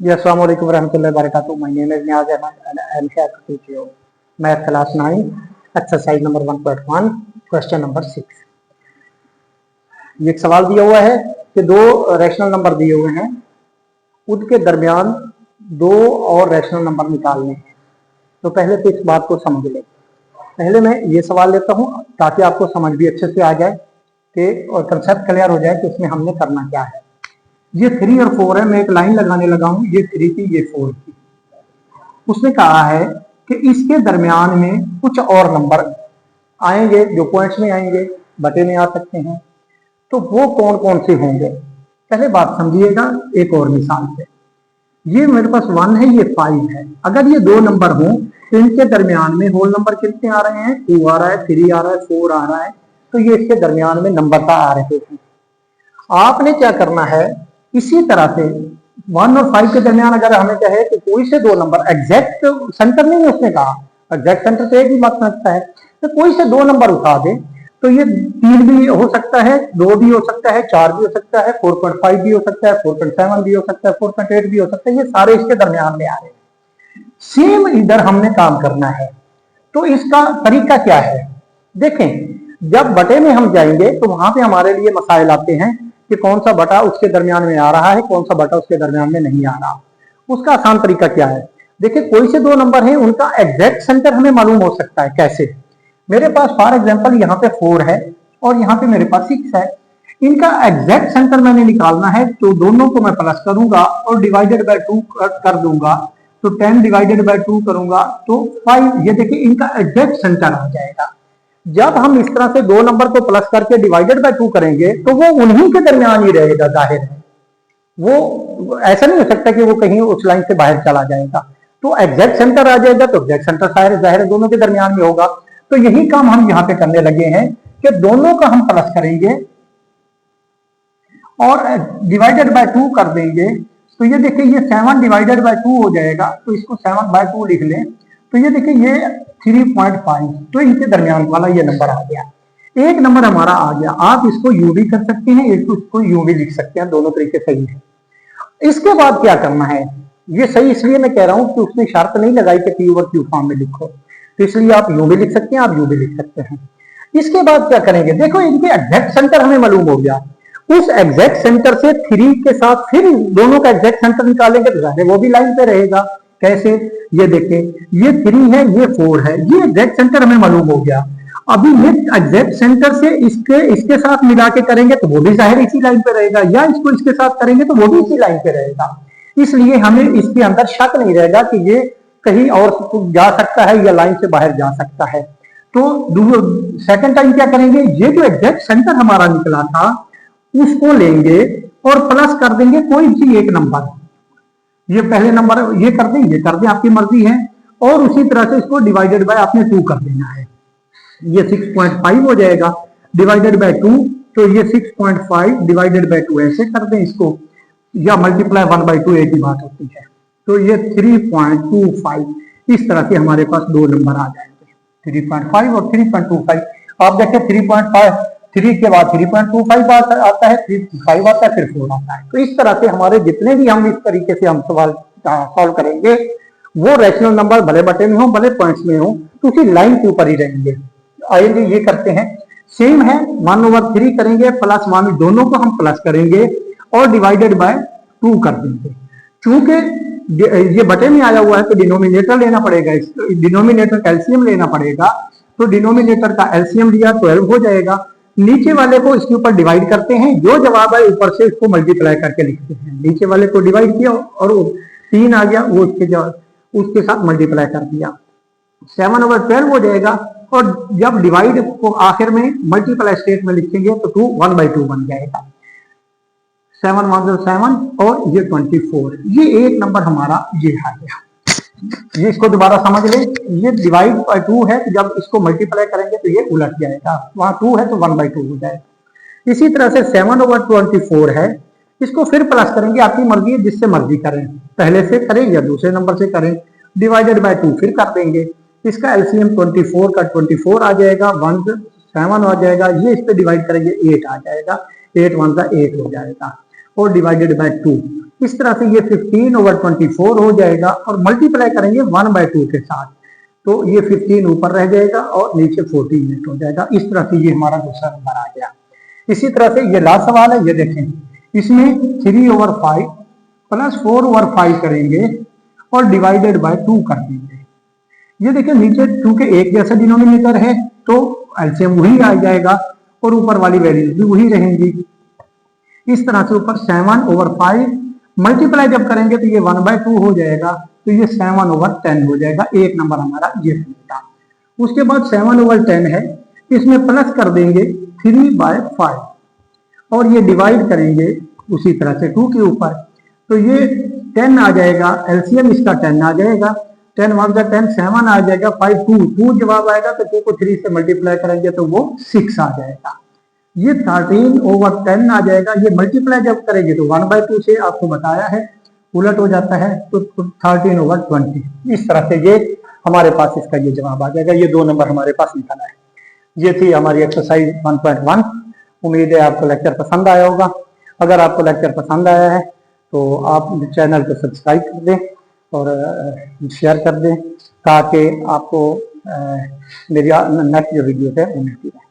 जी, अस्सलाम वालेकुम रहमतुल्लाहि व बरकातुहू। My name is Niyaz Ahmed and I am here to teach you math class 9 exercise number 1.1 question number 6। ये एक सवाल दिया हुआ है कि दो रैशनल नंबर दिए हुए हैं, उनके दरमियान दो और रैशनल नंबर निकालने हैं। तो पहले तो इस बात को समझ लें। पहले मैं ये सवाल लेता हूँ ताकि आपको समझ भी अच्छे से आ जाए कि और कंसेप्ट क्लियर हो जाए कि इसमें हमने करना क्या है। ये 3 और 4 है, मैं एक लाइन लगाने लगा हूं, ये 3 की ये 4 की। उसने कहा है कि इसके दरमियान में कुछ और नंबर आएंगे जो पॉइंट्स में आएंगे, बटे में आ सकते हैं। तो वो कौन कौन से होंगे पहले बात समझिएगा एक और मिसाल से। ये मेरे पास 1 है, ये 5 है। अगर ये दो नंबर हों तो इनके दरमियान में होल नंबर कितने आ रहे हैं? 2 आ रहा है, 3 आ रहा है, 4 आ रहा है। तो ये इसके दरमियान में नंबर का आ रहे हैं। आपने क्या करना है, इसी तरह से 1 और 5 के दरमियान अगर हमें कहे तो कोई से दो नंबर, एग्जैक्ट सेंटर नहीं है, उसने कहा एग्जैक्ट सेंटर तो एक ही बात सकता है, तो कोई से दो नंबर उठा दे तो ये 3 भी हो सकता है, 2 भी हो सकता है, 4 भी हो सकता है, 4.5 भी हो सकता है, 4.7 भी हो सकता है, 4.8 भी हो सकता है। ये सारे इसके दरमियान में आ रहे हैं। सेम इधर हमने काम करना है। तो इसका तरीका क्या है? देखें, जब बटे में हम जाएंगे तो वहां पे हमारे लिए मसाइल आते हैं कि कौन सा बटा उसके दरमियान में आ रहा है, कौन सा बटा उसके दरमियान में नहीं आ रहा। उसका आसान तरीका क्या है? देखिए, कोई से दो नंबर हैं, उनका एग्जैक्ट सेंटर हमें मालूम हो सकता है। कैसे? मेरे पास फॉर एग्जांपल यहाँ पे 4 है और यहाँ पे मेरे पास 6 है। इनका एग्जैक्ट सेंटर मैंने निकालना है, तो दोनों को मैं प्लस करूंगा और डिवाइडेड बाय 2 कर दूंगा। तो 10 डिवाइडेड बाय 2 करूंगा तो 5। ये देखिए, इनका एग्जैक्ट सेंटर आ जाएगा। जब हम इस तरह से दो नंबर को प्लस करके डिवाइडेड बाय 2 करेंगे तो वो उन्हीं के दरमियान ही रहेगा। जाहिर है वो ऐसा नहीं हो सकता कि वो कहीं उस लाइन से बाहर चला जाएगा। तो एग्जैक्ट सेंटर आ जाएगा, तो एग्जैक्ट सेंटर जाहिर दोनों के दरमियान में होगा। तो यही काम हम यहां पे करने लगे हैं कि दोनों का हम प्लस करेंगे और डिवाइडेड बाय 2 कर देंगे। तो ये देखिए, ये 7 डिवाइडेड बाय 2 हो जाएगा। तो इसको 7 बाय 2 लिख लें। तो ये देखिए, ये 3.5। तो इनके दरमियान वाला ये नंबर आ गया। एक नंबर हमारा आ गया। आप इसको यू भी कर सकते हैं, इसको यू भी लिख सकते हैं, दोनों तरीके सही है। इसके बाद क्या करना है? ये सही इसलिए मैं कह रहा हूं कि उसने शर्त नहीं लगाई कि पी ओवर क्यू फॉर्म में लिखो, तो इसलिए आप यू भी लिख सकते हैं, आप यू भी लिख सकते हैं। इसके बाद क्या करेंगे? देखो, इनके एग्जैक्ट सेंटर हमें मालूम हो गया। उस एग्जैक्ट सेंटर से 3 के साथ फिर दोनों का एग्जैक्ट सेंटर निकालेंगे तो वो भी लाइन पे रहेगा। कैसे? ये देखें, ये 3 है, ये 4 है, ये एग्जैक्ट सेंटर हमें मालूम हो गया। अभी ये एग्जैक्ट सेंटर से इसके साथ मिला के करेंगे तो वो भी जाहिर इसी लाइन पे रहेगा, या इसको इसके साथ करेंगे तो वो भी इसी लाइन पे रहेगा। इसलिए हमें इसके अंदर शक नहीं रहेगा कि ये कहीं और जा सकता है या लाइन से बाहर जा सकता है। तो सेकंड टाइम क्या करेंगे? ये जो एग्जैक्ट सेंटर हमारा निकला था उसको लेंगे और प्लस कर देंगे कोई भी एक नंबर। ये पहले नंबर ये कर दें, ये कर दें, आपकी मर्जी है। और उसी तरह से इसको डिवाइडेड बाय आपने 2 कर देना है। ये 6.5 हो जाएगा डिवाइडेड बाय 2। तो ये 6.5 डिवाइडेड बाय 2 ऐसे कर दें इसको, या मल्टीप्लाई 1/2 एक ही बात होती है। तो ये 3.25। इस तरह से हमारे पास दो नंबर आ जाएंगे, 3.5 और 3.25। आप देखिए, 3 के बाद 3.25 आता है, 3.5 आता है, फिर 4 आता है। तो इस तरह से हमारे जितने भी हम इस तरीके से हम सवाल सॉल्व करेंगे, वो रैशनल नंबर भले बटे में हो भले पॉइंट्स में हो, तो उसी लाइन के ऊपर ही रहेंगे। आइए ये करते हैं। सेम है, 1/3 करेंगे प्लस 1, दोनों को हम प्लस करेंगे और डिवाइडेड बाय 2 कर देंगे। चूंकि ये बटे में आया हुआ है तो डिनोमिनेटर लेना पड़ेगा, डिनोमिनेटर का एलसीएम लेना पड़ेगा। तो डिनोमिनेटर का एलसीएम लिया 12 हो जाएगा। नीचे वाले को इसके ऊपर डिवाइड करते हैं, जो जवाब है ऊपर से इसको मल्टीप्लाई करके लिखते हैं। नीचे वाले को डिवाइड किया और 3 आ गया, वो उसके साथ मल्टीप्लाई कर दिया, 7/12 हो जाएगा। और जब डिवाइड को आखिर में मल्टीप्लाई स्टेट में लिखेंगे तो 1/2 बन जाएगा। 7 1 7 और ये 24। ये एक नंबर हमारा ये आ गया। ये इसको दोबारा समझ लें, ये डिवाइड बाय 2 है, तो जब इसको मल्टीप्लाई करेंगे तो ये उलट जाएगा, वहां 2 है तो 1/2 हो जाएगा। इसी तरह से 7/24 है, इसको फिर प्लस करेंगे, आपकी मर्जी है, जिससे मर्जी करें, पहले से करें या दूसरे नंबर से करें। डिवाइडेड बाय 2 फिर कर देंगे। इसका एलसीएम 24 का 24 आ जाएगा, 1 7 आ जाएगा। ये इस पे डिवाइड करेंगे 8 आ जाएगा, 8 1 8 हो जाएगा। और डिवाइडेड बाय 2। इस तरह से ये 15/24 हो जाएगा और मल्टीप्लाई करेंगे 1/2 के साथ, तो ये 15 ऊपर रह जाएगा और नीचे 14 यूनिट हो जाएगा। इस तरह से ये हमारा दूसरा नंबर आ गया। इसी तरह से ये लास्ट सवाल है, ये देखें, इसमें 3/5 प्लस 4/5 करेंगे और डिवाइडेड बाय 2 कर देंगे। ये देखिए नीचे चूंकि एक जैसा डिनोमिनेटर है तो एलसीएम वही आ जाएगा और ऊपर वाली वैल्यूज भी वही रहेंगी। इस तरह से ऊपर 7/5 मल्टीप्लाई जब करेंगे तो ये 1/2 हो जाएगा, तो ये 7/10 हो जाएगा। एक नंबर हमारा ये बनेगा। उसके बाद 7/10 है, इसमें प्लस कर देंगे 3/5 और ये डिवाइड करेंगे उसी तरह से 2 के ऊपर, तो ये 10 आ जाएगा। एलसीएम इसका 10 आ जाएगा। 10 1 10 7 आ जाएगा। 5 2 जवाब आएगा, तो 2 को 3 से मल्टीप्लाई करेंगे तो वो 6 आ जाएगा। ये 13/10 आ जाएगा। ये मल्टीप्लाई जब करेंगे तो 1/2 से आपको बताया है उलट हो जाता है, तो 13/20। इस तरह से ये हमारे पास इसका ये जवाब आ जाएगा। ये 2 नंबर हमारे पास निकला है। ये थी हमारी एक्सरसाइज 1.1। उम्मीद है आपको लेक्चर पसंद आया होगा। अगर आपको लेक्चर पसंद आया है तो आप चैनल को सब्सक्राइब कर दें और शेयर कर दें, ताकि आपको मेरी नेक्स्ट जो वीडियो है वो मिलती है।